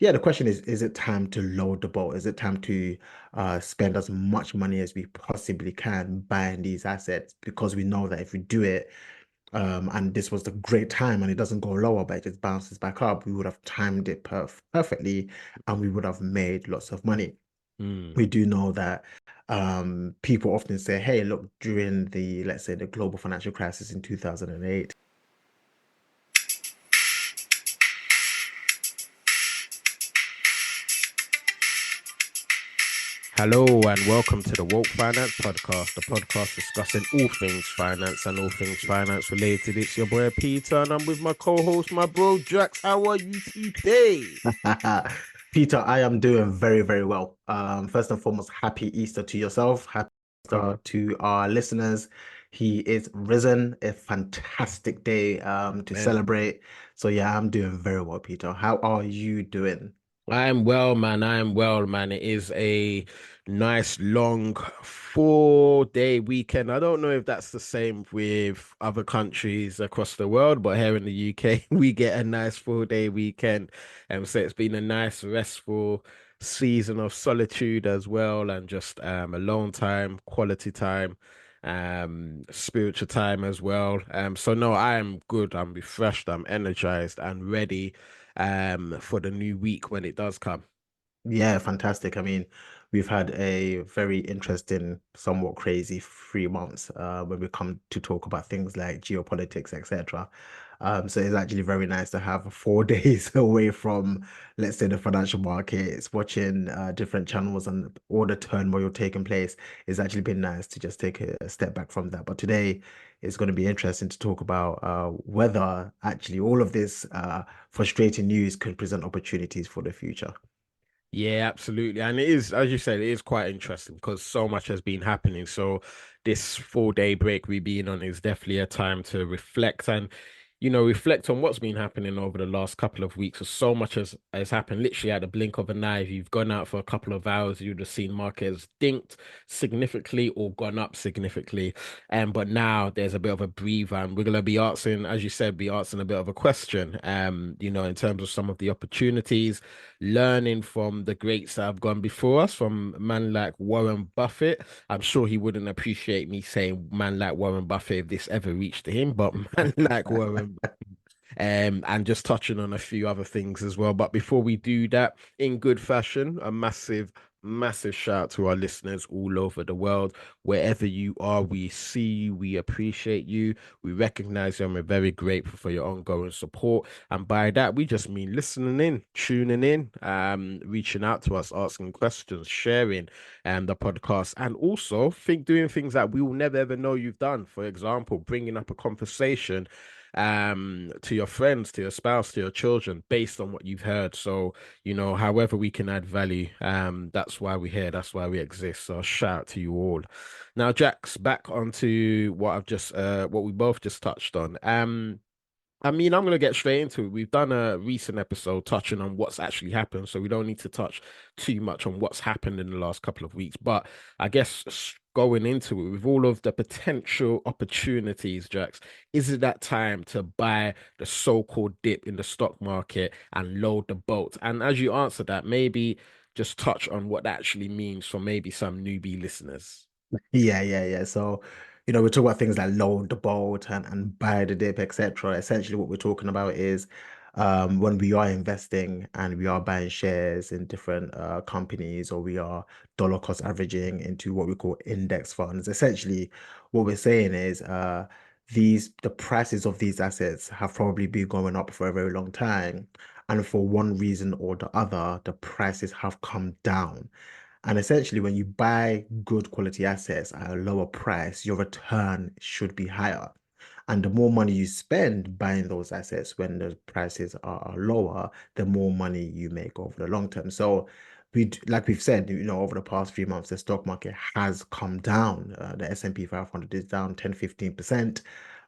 yeah, the question is it time to load the boat? Is it time to spend as much money as we possibly can buying these assets? Because we know that if we do it, and this was the great time and it doesn't go lower, but it just bounces back up, we would have timed it perfectly and we would have made lots of money. Mm. We do know that people often say, hey, look, during let's say, the global financial crisis in 2008. Hello and welcome to the Woke Finance Podcast, the podcast discussing all things finance and all things finance related. It's your boy Peter, and I'm with my co-host, my bro Jax. How are you today? Peter, I am doing very, very well. First and foremost, happy Easter to yourself. Happy Easter to our listeners. He is risen, a fantastic day to Man, celebrate. So yeah, I'm doing very well, Peter. How are you doing? I'm well, man. I'm well, man. It is a nice long 4-day weekend. I don't know if that's the same with other countries across the world, but here in the UK, we get a nice 4-day weekend. And so it's been a nice, restful season of solitude as well, and just alone time, quality time, spiritual time as well. So no, I am good. I'm refreshed, I'm energized and ready for the new week when it does come. Yeah, fantastic. I mean, we've had a very interesting, somewhat crazy 3 months when we come to talk about things like geopolitics, etc. So it's actually very nice to have 4 days away from, let's say, the financial markets, watching different channels and all the turmoil taking place. It's actually been nice to just take a step back from that. But today it's going to be interesting to talk about whether actually all of this frustrating news could present opportunities for the future. Yeah, absolutely. And it is, as you said, it is quite interesting because so much has been happening. So this 4-day break we've been on is definitely a time to reflect and, reflect on what's been happening over the last couple of weeks. So much has happened literally at the blink of an eye. If you've gone out for a couple of hours, you'd have seen markets dinked significantly or gone up significantly. But now there's a bit of a breather, and we're gonna be asking, as you said, be asking a bit of a question, in terms of some of the opportunities learning from the greats that have gone before us, from a man like Warren Buffett. I'm sure he wouldn't appreciate me saying man like Warren Buffett if this ever reached him, but man like Warren and just touching on a few other things as well. But before we do that, in good fashion, a massive, massive shout out to our listeners all over the world. Wherever you are, we see you, we appreciate you, we recognize you, and we're very grateful for your ongoing support. And by that, we just mean listening in, tuning in, reaching out to us, asking questions, sharing the podcast, and also doing things that we will never ever know you've done. For example, bringing up a conversation to your friends, to your spouse, to your children based on what you've heard. So, however we can add value, that's why we're here, that's why we exist. So shout out to you all. Now, Jax, back onto what we both just touched on. I mean, I'm going to get straight into it. We've done a recent episode touching on what's actually happened, so we don't need to touch too much on what's happened in the last couple of weeks. But I guess going into it with all of the potential opportunities, Jax, is it that time to buy the so-called dip in the stock market and load the boat? And as you answer that, maybe just touch on what that actually means for maybe some newbie listeners. Yeah, yeah, yeah. So, we talk about things like load the boat and buy the dip, etc. Essentially, what we're talking about is when we are investing and we are buying shares in different companies, or we are dollar cost averaging into what we call index funds. Essentially, what we're saying is the prices of these assets have probably been going up for a very long time. And for one reason or the other, the prices have come down. And essentially, when you buy good quality assets at a lower price, your return should be higher. And the more money you spend buying those assets when the prices are lower, the more money you make over the long term. So like we've said, over the past 3 months, the stock market has come down. The S&P 500 is down 10-15%.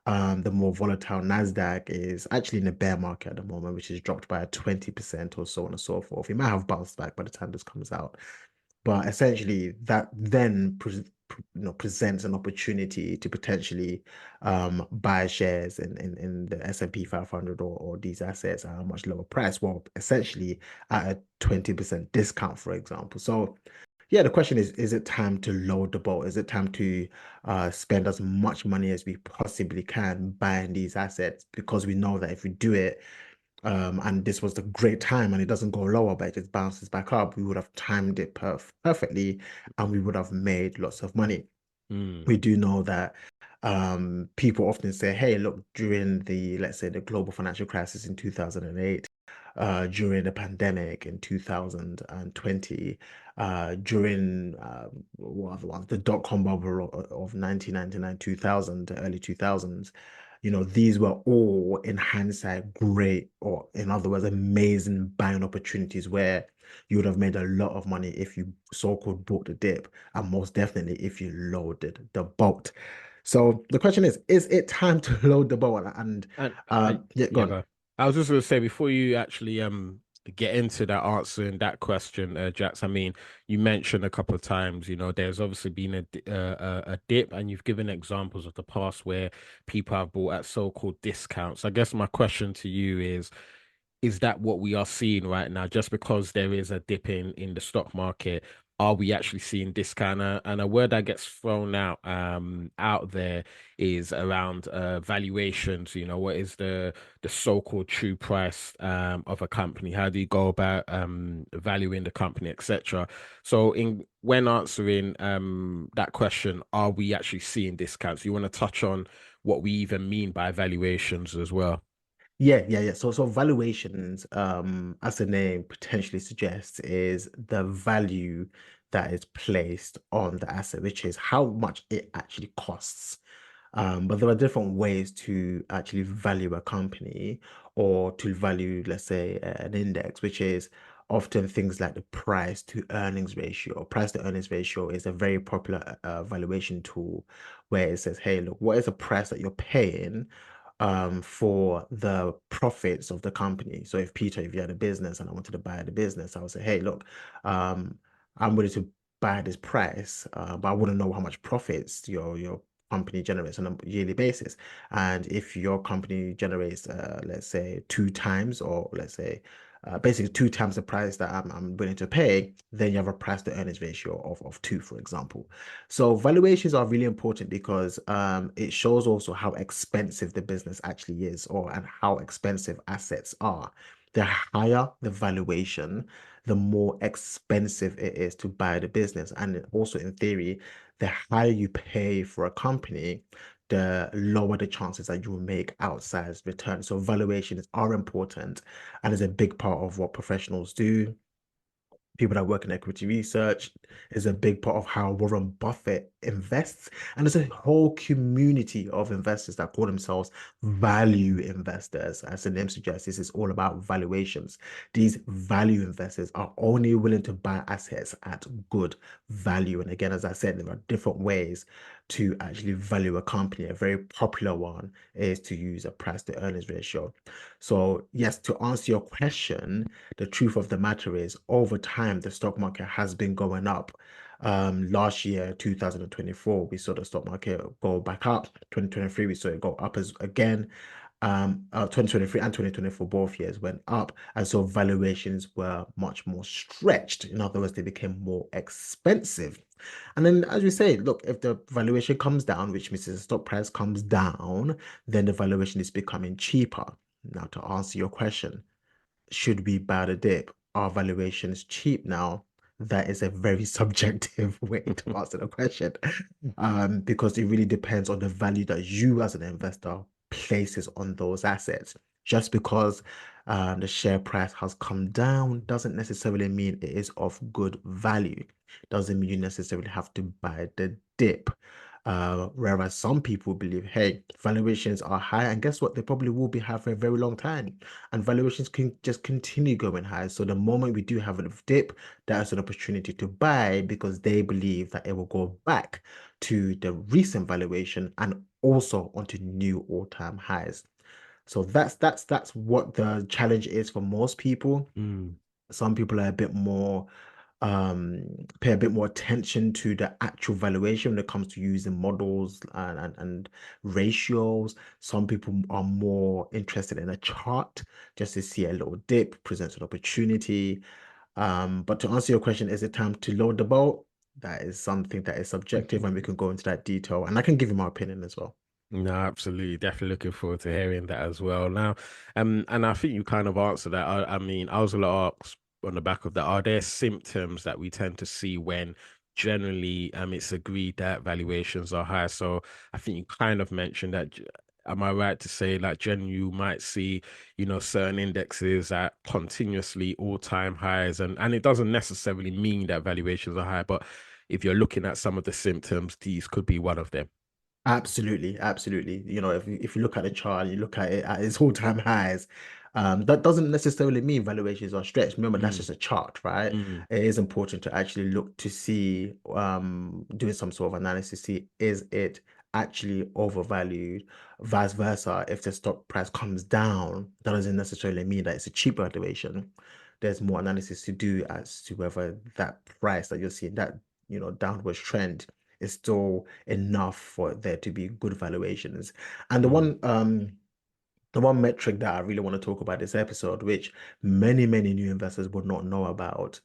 The more volatile Nasdaq is actually in a bear market at the moment, which has dropped by 20% or so on and so forth. It might have bounced back by the time this comes out. But essentially, that then presents an opportunity to potentially buy shares in the S&P 500 or these assets at a much lower price. Well, essentially at a 20% discount, for example. So yeah, the question is it time to load the boat? Is it time to spend as much money as we possibly can buying these assets? Because we know that if we do it, and this was the great time and it doesn't go lower, but it just bounces back up, we would have timed it perfectly and we would have made lots of money. Mm. We do know that people often say, hey, look, during let's say, the global financial crisis in 2008, during the pandemic in 2020, during what other ones, the dot-com bubble of 1999, 2000, the early 2000s, these were all, in hindsight, great, or in other words, amazing buying opportunities where you would have made a lot of money if you so-called bought the dip, and most definitely if you loaded the boat. So the question is it time to load the boat? And And yeah, go yeah, on. go. I was just gonna say before you actually get into that answer and that question, Jax. I mean, you mentioned a couple of times, there's obviously been a dip, and you've given examples of the past where people have bought at so-called discounts. I guess my question to you is that what we are seeing right now? Just because there is a dip in the stock market, are we actually seeing discount? And a word that gets thrown out there is around valuations. What is the so-called true price of a company? How do you go about valuing the company, etc.? So in when answering that question, are we actually seeing discounts? You want to touch on what we even mean by valuations as well? Yeah. So valuations, as the name potentially suggests, is the value that is placed on the asset, which is how much it actually costs. But there are different ways to actually value a company or to value, let's say, an index, which is often things like the price to earnings ratio. Price to earnings ratio is a very popular valuation tool where it says, hey, look, what is the price that you're paying for the profits of the company? So if Peter, if you had a business and I wanted to buy the business, I would say, hey, look, um, I'm willing to buy this price, but I wouldn't know how much profits your company generates on a yearly basis. And if your company generates, let's say, two times, or let's say, basically two times the price that I'm willing to pay, then you have a price to earnings ratio of two, for example. So valuations are really important because it shows also how expensive the business actually is, or and how expensive assets are. The higher the valuation, the more expensive it is to buy the business. And also, in theory, the higher you pay for a company, the lower the chances that you will make outsized returns. So valuations are important and is a big part of what professionals do. People that work in equity research is a big part of how Warren Buffett invests. And there's a whole community of investors that call themselves value investors. As the name suggests, this is all about valuations. These value investors are only willing to buy assets at good value. And again, as I said, there are different ways to actually value a company. A very popular one is to use a price to earnings ratio. So, yes, to answer your question, the truth of the matter is, over time, the stock market has been going up. Last year, 2024, we saw the stock market go back up. 2023, we saw it go up as again. 2023 and 2024, both years went up, and so valuations were much more stretched. In other words, they became more expensive. And then, as we say, look, if the valuation comes down, which means the stock price comes down, then the valuation is becoming cheaper. Now, to answer your question, should we buy the dip? Are valuations cheap now? That is a very subjective way to answer the question, because it really depends on the value that you as an investor places on those assets. Just because the share price has come down doesn't necessarily mean it is of good value. Doesn't mean you necessarily have to buy the dip. Whereas some people believe, hey, valuations are high, and guess what? They probably will be high for a very long time, and valuations can just continue going high. So the moment we do have a dip, that's an opportunity to buy because they believe that it will go back to the recent valuation and also onto new all-time highs. So that's what the challenge is for most people. Mm. Some people are a bit more um pay a bit more attention to the actual valuation when it comes to using models and ratios. Some people are more interested in a chart just to see a little dip, presents an opportunity. But to answer your question, is it time to load the boat? That is something that is subjective, and we can go into that detail, and I can give you my opinion as well. No, absolutely. Definitely looking forward to hearing that as well. Now, and I think you kind of answered that. I mean, I was a lot asked on the back of that, are there symptoms that we tend to see when generally it's agreed that valuations are high? So I think you kind of mentioned that. Am I right to say like generally you might see, certain indexes at continuously all-time highs and it doesn't necessarily mean that valuations are high, but if you're looking at some of the symptoms, these could be one of them. Absolutely, absolutely. If you look at the chart, you look at it at its all-time highs, that doesn't necessarily mean valuations are stretched. Remember, that's Mm, just a chart, right? mm, It is important to actually look to see, doing some sort of analysis, see is it actually overvalued, vice versa. If the stock price comes down, that doesn't necessarily mean that it's a cheap valuation. There's more analysis to do as to whether that price that you're seeing, that downward trend is still enough for there to be good valuations. And mm. the one metric that I really want to talk about this episode, which many new investors would not know about,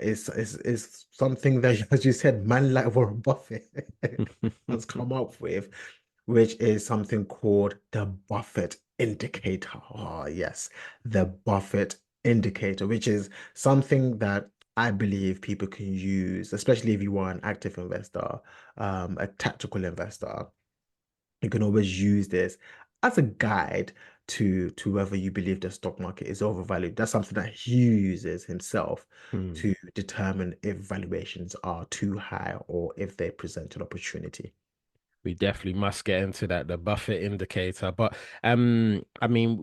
is something that, as you said, man like Warren Buffett has come up with, which is something called the Buffett indicator. Oh, yes, the Buffett indicator, which is something that I believe people can use, especially if you are an active investor, a tactical investor. You can always use this as a guide to whether you believe the stock market is overvalued. That's something that he uses himself Hmm. to determine if valuations are too high or if they present an opportunity. We definitely must get into that, the Buffett indicator. But I mean,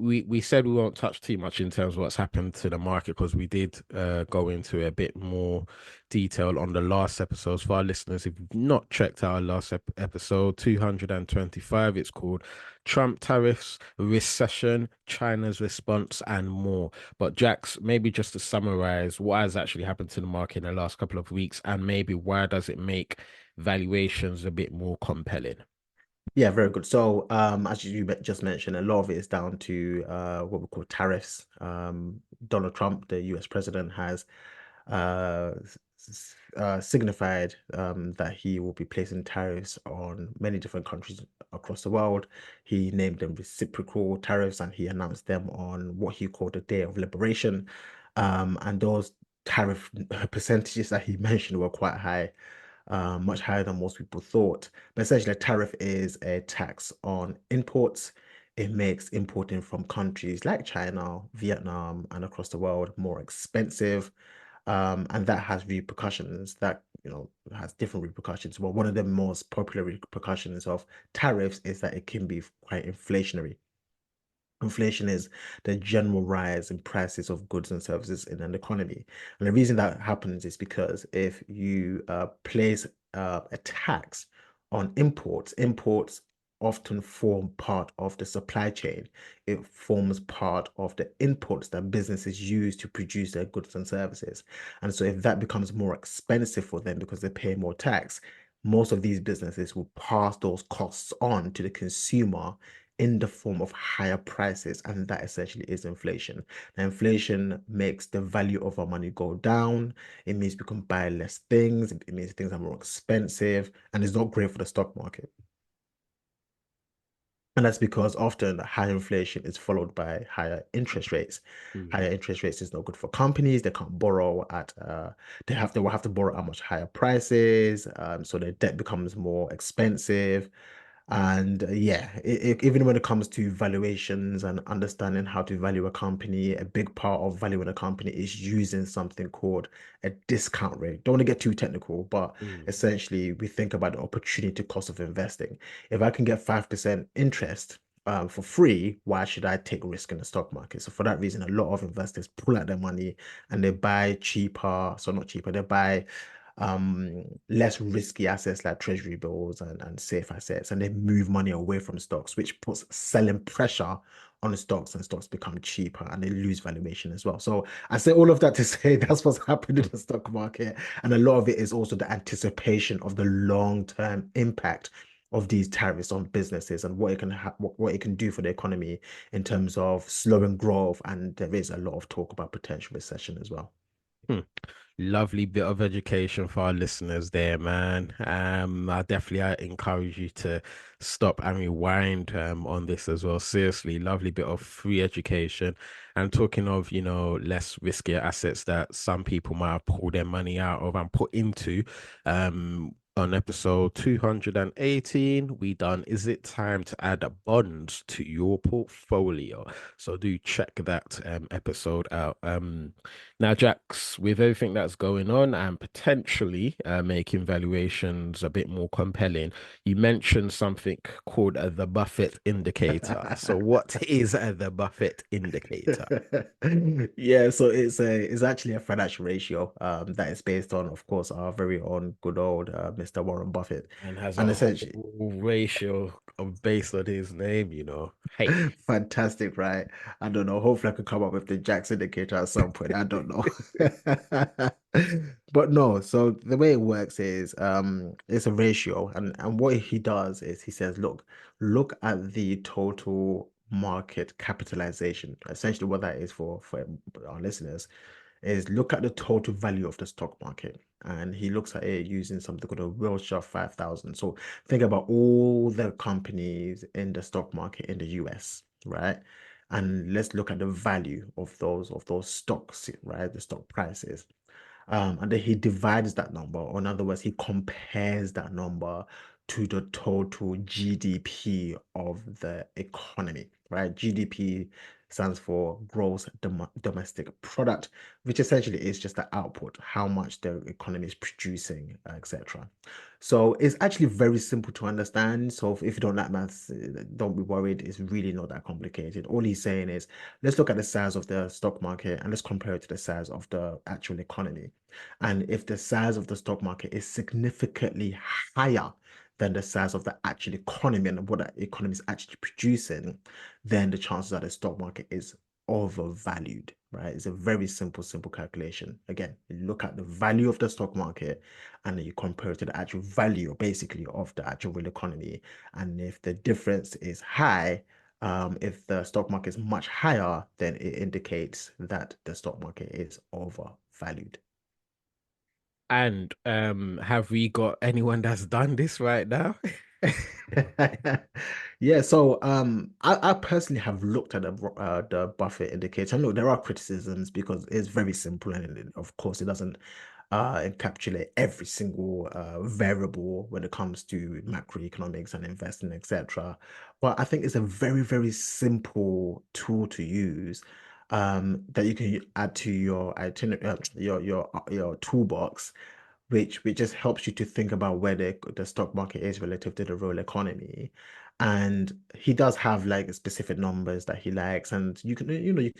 we said we won't touch too much in terms of what's happened to the market because we did go into a bit more detail on the last episodes. For our listeners, if you've not checked out our last episode, 225, it's called Trump Tariffs, Recession, China's Response, and more. But Jax, maybe just to summarize what has actually happened to the market in the last couple of weeks, and maybe why does it make valuations a bit more compelling. Yeah, very good. So, as you just mentioned, a lot of it is down to what we call tariffs. Donald Trump, the US president, has signified that he will be placing tariffs on many different countries across the world. He named them reciprocal tariffs and he announced them on what he called the Day of Liberation. And those tariff percentages that he mentioned were quite high, much higher than most people thought. But essentially, a tariff is a tax on imports. It makes importing from countries like China, Vietnam, and across the world more expensive. And that has repercussions that, has different repercussions. Well, one of the most popular repercussions of tariffs is that it can be quite inflationary. Inflation is the general rise in prices of goods and services in an economy. And the reason that happens is because if you place a tax on imports, imports often form part of the supply chain. It forms part of the inputs that businesses use to produce their goods and services. And so if that becomes more expensive for them because they pay more tax, most of these businesses will pass those costs on to the consumer in the form of higher prices, and that essentially is inflation. Now, inflation makes the value of our money go down. It means we can buy less things. It means things are more expensive, and it's not great for the stock market. And that's because often high inflation is followed by higher interest rates. Mm. Higher interest rates is not good for companies. They can't borrow at they will have to borrow at much higher prices. So their debt becomes more expensive. And yeah, even when it comes to valuations and understanding how to value a company, a big part of valuing a company is using something called a discount rate. Don't want to get too technical, but Mm. essentially we think about the opportunity cost of investing. If I can get 5% interest for free, why should I take risk in the stock market? So for that reason, a lot of investors pull out their money and they buy cheaper, so not cheaper, they buy less risky assets like treasury bills and safe assets, and they move money away from stocks, which puts selling pressure on the stocks, and stocks become cheaper and they lose valuation as well. So I say all of that to say that's what's happened in the stock market. And a lot of it is also the anticipation of the long-term impact of these tariffs on businesses and what it can what it can do for the economy in terms of slowing growth. And there is a lot of talk about potential recession as well. Hmm. Lovely bit of education for our listeners there, man. I encourage you to stop and rewind on this as well. Seriously, lovely bit of free education. And talking of, less riskier assets that some people might have pulled their money out of and put into, on episode 218, we done Is It Time to Add Bonds to Your Portfolio? So do check that episode out. Now, Jax, with everything that's going on and potentially making valuations a bit more compelling, you mentioned something called the Buffett indicator. So, what is the Buffett indicator? Yeah, so it's actually a financial ratio that is based on, of course, our very own good old Mr. Warren Buffett. And has And a essentially, whole ratio of based on his name. Hey. fantastic, right? I don't know. Hopefully, I could come up with the Jax indicator at some point. I don't know. But no, so the way it works is it's a ratio, and what he does is he says, look at the total market capitalization. Essentially, what that is for our listeners is look at the total value of the stock market. And he looks at it using something called a Wilshire 5000. So think about all the companies in the stock market in the US, right? And let's look at the value of those stocks, right? The stock prices. And then he divides that number, or in other words, he compares that number to the total GDP of the economy, right? GDP stands for domestic product, which essentially is just the output, how much the economy is producing, etc. So it's actually very simple to understand. So if you don't like maths, don't be worried. It's really not that complicated. All he's saying is, let's look at the size of the stock market and let's compare it to the size of the actual economy. And if the size of the stock market is significantly higher than the size of the actual economy and what that economy is actually producing, then the chances that the stock market is overvalued, right? It's a very simple calculation. Again, you look at the value of the stock market and then you compare it to the actual value, basically, of the actual real economy. And if the difference is high, if the stock market is much higher, then it indicates that the stock market is overvalued. And have we got anyone that's done this right now? Yeah, so I personally have looked at the Buffett indicator. And look, there are criticisms because it's very simple and of course it doesn't encapsulate every single variable when it comes to macroeconomics and investing, etc. But I think it's a very simple tool to use that you can add to your itinerary, your toolbox which just helps you to think about where the stock market is relative to the real economy. And he does have like specific numbers that he likes, and you can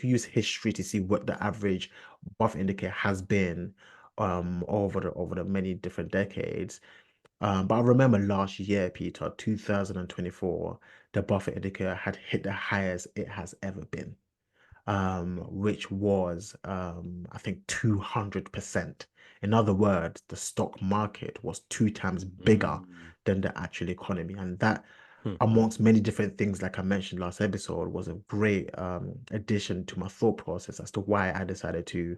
use history to see what the average buff indicator has been over the many different decades. But I remember last year, Peter, 2024, the Buffett indicator had hit the highest it has ever been, which was I think 200%. In other words, the stock market was two times bigger Mm. than the actual economy. And that, Hmm. amongst many different things, like I mentioned last episode, was a great addition to my thought process as to why I decided to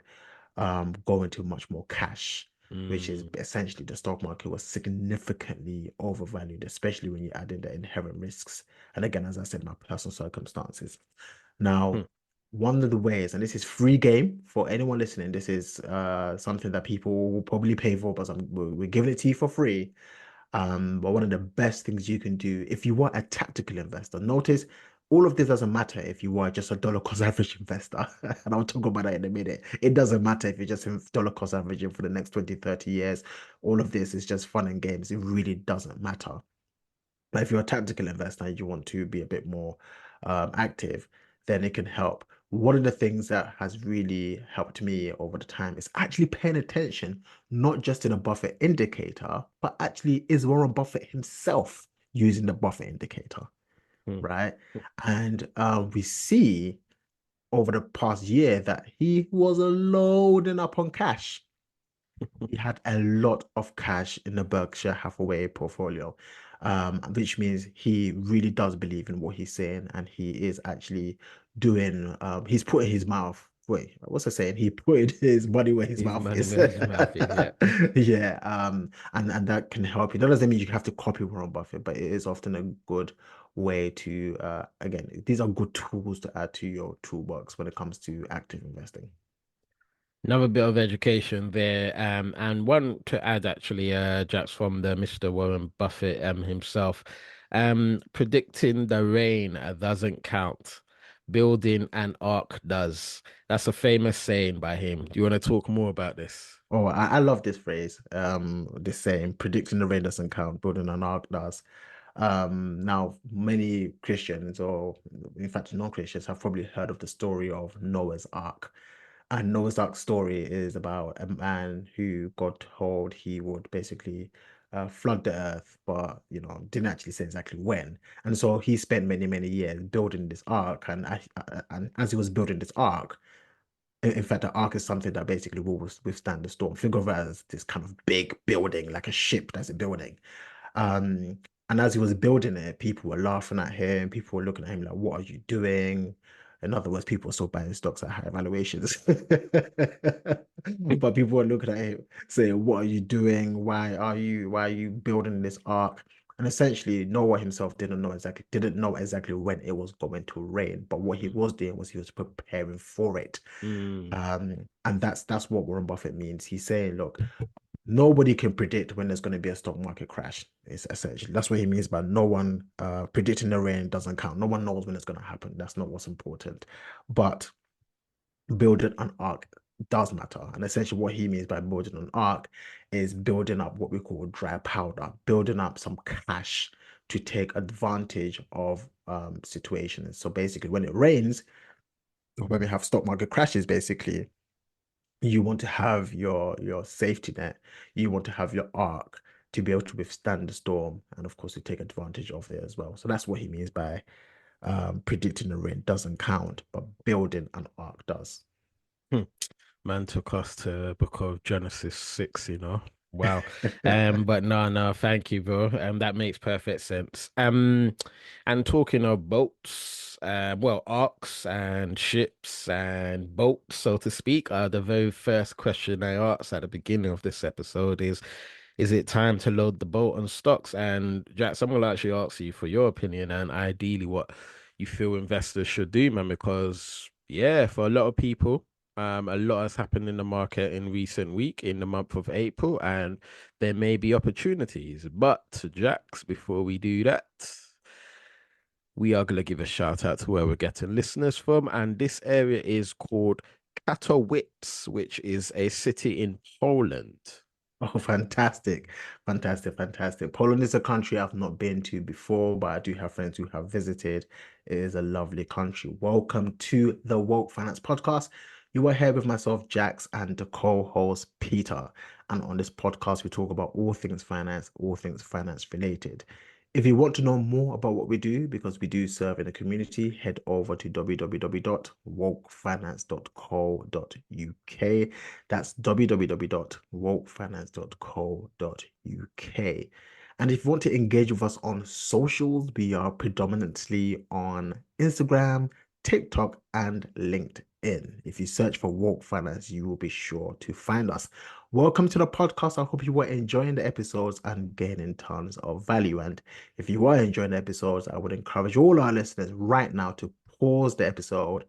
go into much more cash. Which is Mm. essentially the stock market was significantly overvalued, especially when you add in the inherent risks. And again, as I said, my personal circumstances. Now, Hmm. one of the ways, and this is free game for anyone listening, this is something that people will probably pay for, but we're giving it to you for free. But one of the best things you can do if you are a tactical investor, notice all of this doesn't matter if you are just a dollar cost average investor. And I'll talk about that in a minute. It doesn't matter if you're just in dollar cost averaging for the next 20, 30 years. All of this is just fun and games. It really doesn't matter. But if you're a tactical investor and you want to be a bit more active, then it can help. One of the things that has really helped me over the time is actually paying attention, not just in a Buffett indicator, but actually is Warren Buffett himself using the Buffett indicator. Mm. right? And we see over the past year that he was loading up on cash. He had a lot of cash in the Berkshire Hathaway portfolio, which means he really does believe in what he's saying, and he is actually doing. He's putting his mouth. Wait, what's I saying? He put his money where his His mouth money is. where his mouth is. Yeah. Yeah. And that can help you. That doesn't mean you have to copy Warren Buffett, but it is often a good way to. Again, these are good tools to add to your toolbox when it comes to active investing. Another bit of education there, and one to add actually, Jack's from the Mr. Warren Buffett himself. Predicting the rain doesn't count. Building an ark does. That's a famous saying by him. Do you want to talk more about this? Oh, I love this phrase. This saying, predicting the rain doesn't count, building an ark does. Now many Christians, or in fact non-Christians, have probably heard of the story of Noah's Ark. And Noah's Ark story is about a man who got told he would basically flood the earth, but didn't actually say exactly when. And so he spent many, many years building this ark, and as he was building this ark, in fact, the ark is something that basically will withstand the storm. Think of it as this kind of big building, like a ship that's a building. Um, and as he was building it, people were laughing at him. People were looking at him like, "What are you doing?" In other words, people were still buying stocks at high valuations. But people were looking at him saying, "What are you doing? Why are you building this ark?" And essentially, Noah himself didn't know exactly when it was going to rain. But what he was doing was he was preparing for it. Mm, And that's what Warren Buffett means. He's saying, look, nobody can predict when there's going to be a stock market crash. It's essentially that's what he means by no one predicting the rain doesn't count. No one knows when it's going to happen. That's not what's important. But building an arc does matter. And essentially what he means by building an arc is building up what we call dry powder, building up some cash to take advantage of situations. So basically when it rains, or when we have stock market crashes, basically you want to have your safety net, you want to have your arc to be able to withstand the storm, and of course to take advantage of it as well. So that's what he means by predicting the rain doesn't count, but building an arc does. hmm. Man took us to Book of Genesis 6, you know. Wow. But no, no, thank you, bro. That makes perfect sense. And talking of boats, well, arcs and ships and boats, so to speak, the very first question I asked at the beginning of this episode is it time to load the boat on stocks? And Jack, someone will actually ask you for your opinion and ideally what you feel investors should do, man, because yeah, for a lot of people, a lot has happened in the market in recent week in the month of April, and there may be opportunities. But Jax, before we do that, we are going to give a shout out to where we're getting listeners from, and this area is called Katowice, which is a city in Poland. Oh, fantastic. Fantastic, fantastic. Poland is a country I've not been to before, but I do have friends who have visited. It is a lovely country. Welcome to the Woke Finance Podcast. You are here with myself, Jax, and the co-host, Peter. And on this podcast, we talk about all things finance related. If you want to know more about what we do, because we do serve in the community, head over to www.wokefinance.co.uk. That's www.wokefinance.co.uk. And if you want to engage with us on socials, we are predominantly on Instagram, TikTok, and LinkedIn. If you search for Woke Finance, you will be sure to find us. Welcome to the podcast. I hope you were enjoying the episodes and gaining tons of value. And if you are enjoying the episodes, I would encourage all our listeners right now to pause the episode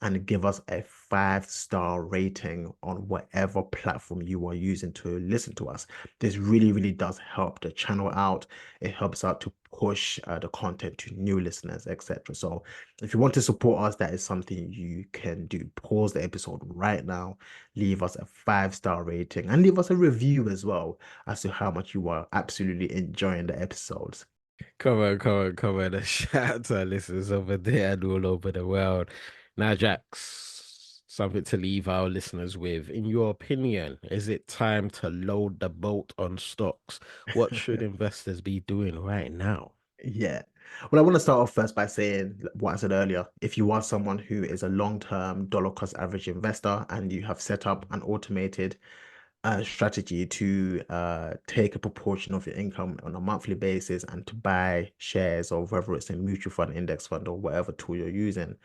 and give us a 5-star rating on whatever platform you are using to listen to us. This really, really does help the channel out. It helps out to push the content to new listeners, etc. So if you want to support us, that is something you can do. Pause the episode right now, leave us a 5-star rating, and leave us a review as well as to how much you are absolutely enjoying the episodes. Come on, come on, come on. A shout out to our listeners over there and all over the world. Now, Jax, something to leave our listeners with. In your opinion, is it time to load the boat on stocks? What should investors be doing right now? Yeah. Well, I want to start off first by saying what I said earlier. If you are someone who is a long-term dollar cost average investor and you have set up an automated strategy to take a proportion of your income on a monthly basis and to buy shares, or whether it's a mutual fund, index fund, or whatever tool you're using,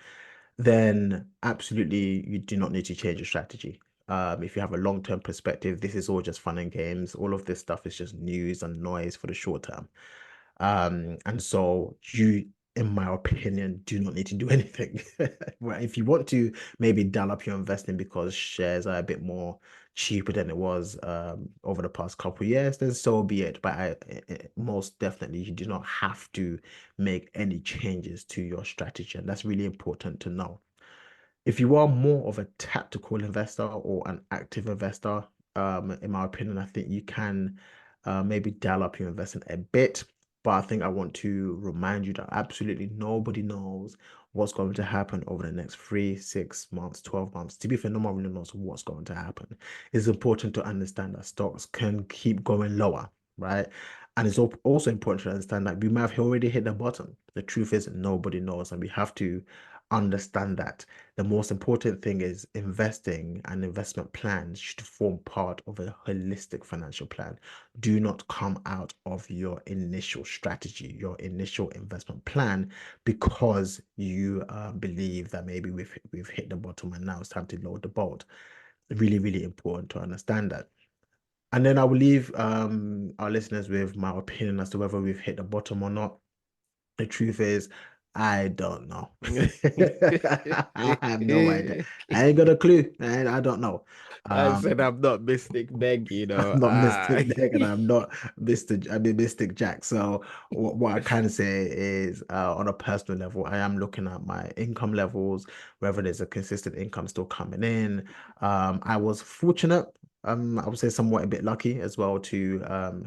then absolutely you do not need to change your strategy. If you have a long-term perspective, this is all just fun and games. All of this stuff is just news and noise for the short term. And so you, in my opinion, do not need to do anything. Well, if you want to maybe dial up your investing because shares are a bit more cheaper than it was over the past couple of years, then so be it. But most definitely, you do not have to make any changes to your strategy, and that's really important to know. If you are more of a tactical investor or an active investor, in my opinion, I think you can maybe dial up your investment a bit. But I think I want to remind you that absolutely nobody knows what's going to happen over the next 3, 6 months, 12 months. To be fair, no one really knows what's going to happen. It's important to understand that stocks can keep going lower, right? And it's also important to understand that we might have already hit the bottom. The truth is, nobody knows, and we have to understand that the most important thing is investing, and investment plans should form part of a holistic financial plan. Do not come out of your initial strategy, your initial investment plan, because you believe that maybe we've hit the bottom and now it's time to load the boat. Really, really important to understand that. And then I will leave our listeners with my opinion as to whether we've hit the bottom or not. The truth is, I don't know. I have no idea. I ain't got a clue. I don't know. I said Um, I'm not Mystic Meg, I'm not Ah. Mystic Nick and I'm not I mean Mystic Jack. So what I can say is, on a personal level, I am looking at my income levels, whether there's a consistent income still coming in. I was fortunate, I would say somewhat a bit lucky as well to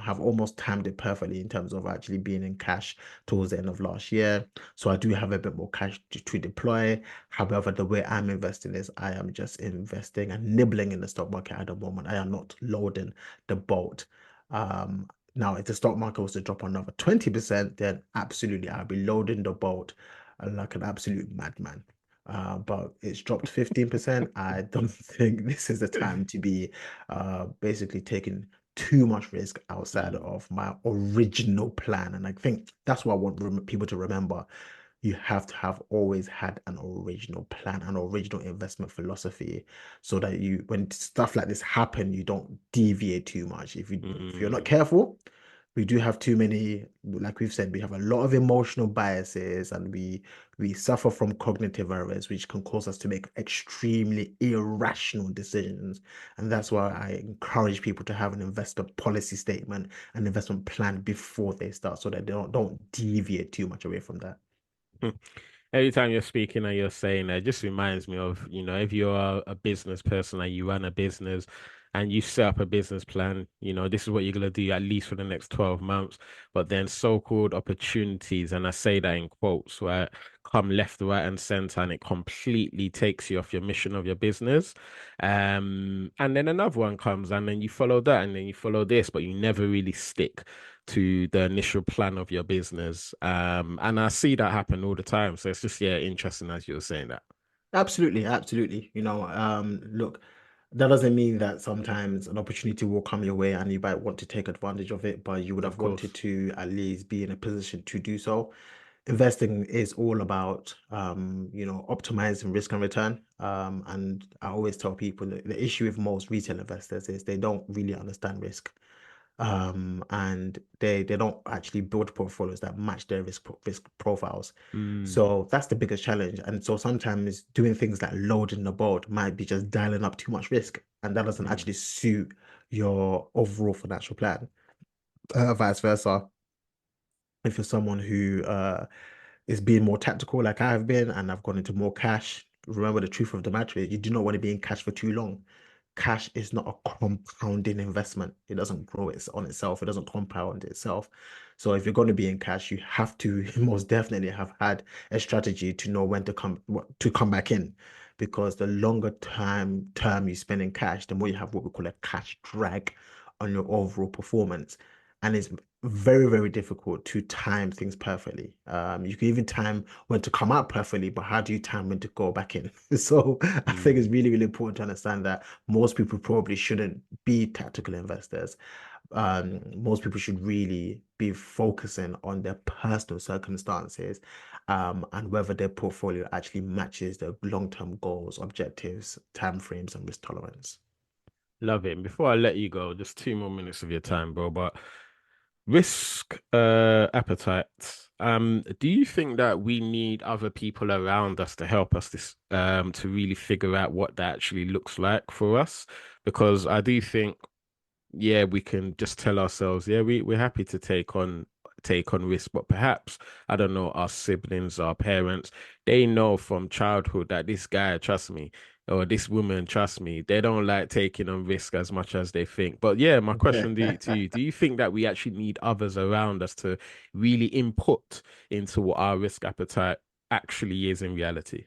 have almost timed it perfectly in terms of actually being in cash towards the end of last year. So I do have a bit more cash to deploy. However, the way I'm investing is I am just investing and nibbling in the stock market at the moment. I am not loading the boat. Now, if the stock market was to drop another 20%, then absolutely I'll be loading the boat like an absolute madman. But it's dropped 15%. I don't think this is the time to be basically taking too much risk outside Mm, of my original plan. And I think that's what I want people to remember. You have to have always had an original plan, an original investment philosophy, so that you, when stuff like this happen, you don't deviate too much. If you're not mm, careful, we do have too many, like we've said, we have a lot of emotional biases, and we suffer from cognitive errors, which can cause us to make extremely irrational decisions. And that's why I encourage people to have an investment policy statement, an investment plan before they start, so that they don't deviate too much away from that. mm. Every time you're speaking and you're saying that, it just reminds me of, if you're a business person and you run a business and you set up a business plan, this is what you're gonna do at least for the next 12 months. But then so-called opportunities, and I say that in quotes, right, come left, right, and center, and it completely takes you off your mission of your business. And then another one comes, and then you follow that, and then you follow this, but you never really stick to the initial plan of your business. And I see that happen all the time. So it's just, yeah, interesting as you were saying that. Absolutely, absolutely. Look, that doesn't mean that sometimes an opportunity will come your way and you might want to take advantage of it, but you would Of have wanted course. to at least be in a position to do so. Investing is all about, optimizing risk and return. And I always tell people that the issue with most retail investors is they don't really understand risk. And they don't actually build portfolios that match their risk profiles. Mm, So that's the biggest challenge. And so sometimes doing things like loading the boat might be just dialing up too much risk, and that doesn't mm, actually suit your overall financial plan. Vice versa, if you're someone who is being more tactical like I have been, and I've gone into more cash, remember the truth of the matter is you do not want to be in cash for too long. Cash is not a compounding investment. It doesn't grow on itself. It doesn't compound itself. So if you're going to be in cash, you have to most definitely have had a strategy to know when to come back in, because the longer term you spend in cash, the more you have what we call a cash drag on your overall performance. And it's very, very difficult to time things perfectly. You can even time when to come out perfectly, but how do you time when to go back in? So I think it's Mm. really, really important to understand that most people probably shouldn't be tactical investors. Most people should really be focusing on their personal circumstances, and whether their portfolio actually matches their long-term goals, objectives, timeframes, and risk tolerance. Love it. And before I let you go, just 2 more minutes of your time, bro. But risk appetite. Do you think that we need other people around us to help us this to really figure out what that actually looks like for us? Because I do think, yeah, we can just tell ourselves, yeah, we're happy to take on risk, but perhaps, I don't know, our siblings, our parents, they know from childhood that this guy, trust me, or this woman, trust me, they don't like taking on risk as much as they think. But yeah, my question to you, do you think that we actually need others around us to really input into what our risk appetite actually is in reality?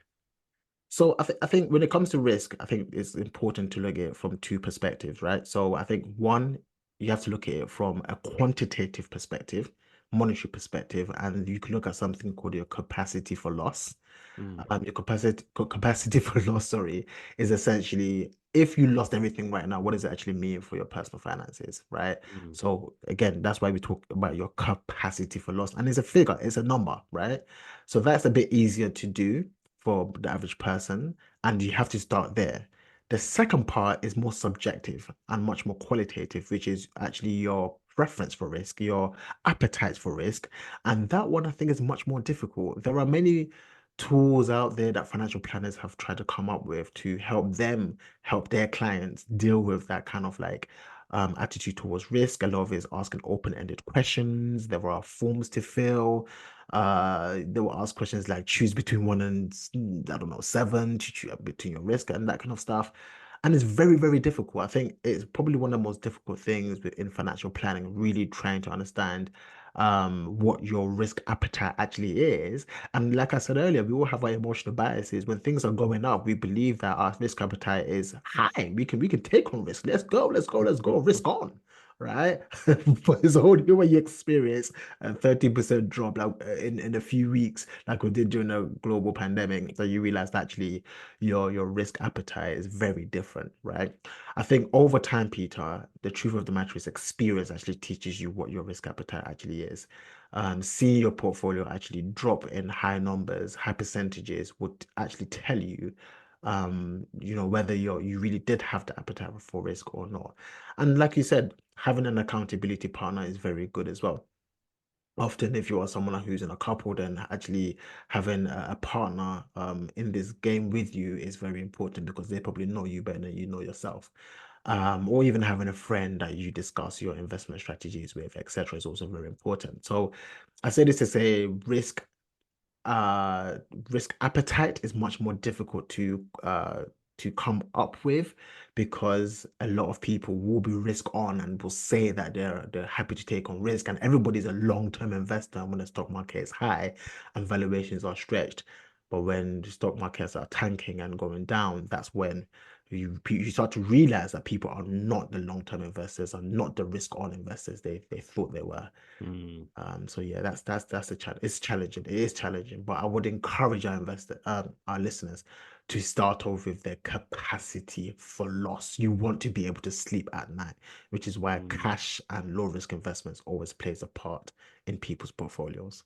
So I think when it comes to risk, I think it's important to look at it from two perspectives, right? So I think one, you have to look at it from a quantitative perspective, monetary perspective, and you can look at something called your capacity for loss. Mm, Your capacity for loss, sorry, is essentially if you lost everything right now, what does it actually mean for your personal finances, right? mm, So again, that's why we talk about your capacity for loss, and it's a figure, it's a number, right? So that's a bit easier to do for the average person, and you have to start there. The second part is more subjective and much more qualitative, which is actually your preference for risk, your appetite for risk. And that one I think is much more difficult. There are many tools out there that financial planners have tried to come up with to help them help their clients deal with that kind of like attitude towards risk. A lot of it is asking open-ended questions. There are forms to fill. They will ask questions like choose between one and I don't know, seven to choose between your risk and that kind of stuff. And it's very, very difficult. I think it's probably one of the most difficult things within financial planning, really trying to understand what your risk appetite actually is. And like I said earlier, we all have our emotional biases. When things are going up, we believe that our risk appetite is high. We can take on risk. Let's go, let's go, let's go. Risk on, right? But it's only when you experience a 30% drop like in a few weeks, like we did during the global pandemic, that you realize that actually your risk appetite is very different, right? I think over time, Peter, the truth of the matter is experience actually teaches you what your risk appetite actually is. Seeing your portfolio actually drop in high numbers, high percentages would actually tell you, whether you really did have the appetite for risk or not. And like you said, having an accountability partner is very good as well. Often, if you are someone who's in a couple, then actually having a partner in this game with you is very important because they probably know you better than you know yourself. Or even having a friend that you discuss your investment strategies with, etc., is also very important. So I say this to say uh risk appetite is much more difficult to come up with because a lot of people will be risk on and will say that they're happy to take on risk, and everybody's a long-term investor when the stock market is high and valuations are stretched. But when the stock markets are tanking and going down, that's when you start to realize that people are not the long-term investors, are not the risk-on investors they thought they were. mm. So yeah, that's a challenge. It's challenging. It is challenging, but I would encourage our listeners, to start off with their capacity for loss. You want to be able to sleep at night, which is why Mm. cash and low risk investments always plays a part in people's portfolios.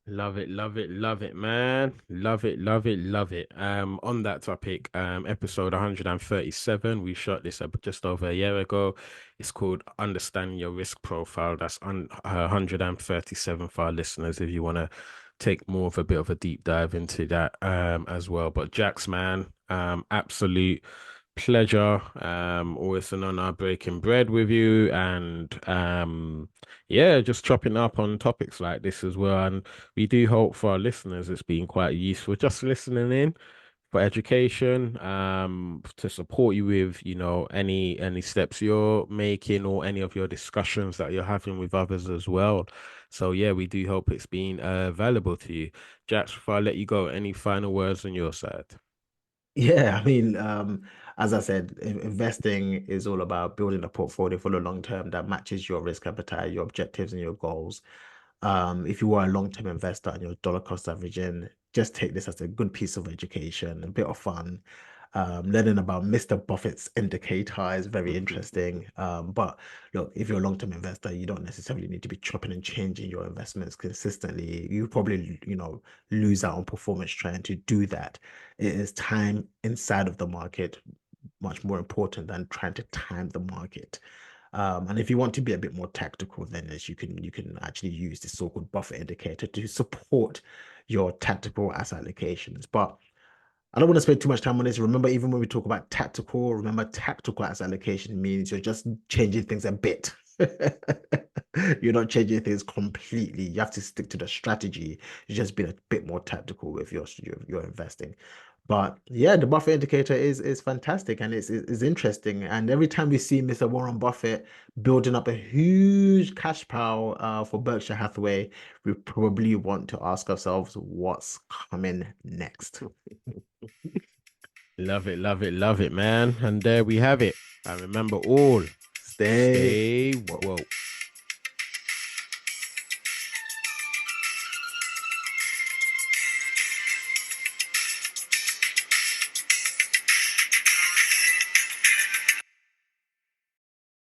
Love it, love it, love it, man. Love it, love it, love it. On that topic, episode 137, we shot this up just over a year ago. It's called Understanding Your Risk Profile. That's 137 for our listeners if you want to take more of a bit of a deep dive into that as well. But Jax, man, absolute pleasure. Always an honor breaking bread with you and yeah, just chopping up on topics like this as well. And we do hope for our listeners it's been quite useful just listening in for education, to support you with, any steps you're making or any of your discussions that you're having with others as well. So yeah, we do hope it's been valuable to you. Jax, before I let you go, any final words on your side? Yeah, I mean, as I said, investing is all about building a portfolio for the long term that matches your risk appetite, your objectives, and your goals. If you are a long-term investor and you're dollar cost averaging, just take this as a good piece of education, a bit of fun. Learning about Mr. Buffett's indicator is very interesting. But look, if you're a long-term investor, you don't necessarily need to be chopping and changing your investments consistently. You probably, lose out on performance trying to do that. It is time inside of the market much more important than trying to time the market. And if you want to be a bit more tactical, then as you can actually use the so-called buffer indicator to support your tactical asset allocations. But I don't want to spend too much time on this. Remember, even when we talk about tactical, remember tactical asset allocation means you're just changing things a bit. You're not changing things completely. You have to stick to the strategy. You just be a bit more tactical with your investing. But yeah, the Buffett indicator is fantastic and it's interesting. And every time we see Mr. Warren Buffett building up a huge cash pile for Berkshire Hathaway, we probably want to ask ourselves what's coming next. Love it, love it, love it, man. And there we have it. And remember all, Stay stay woke. woke.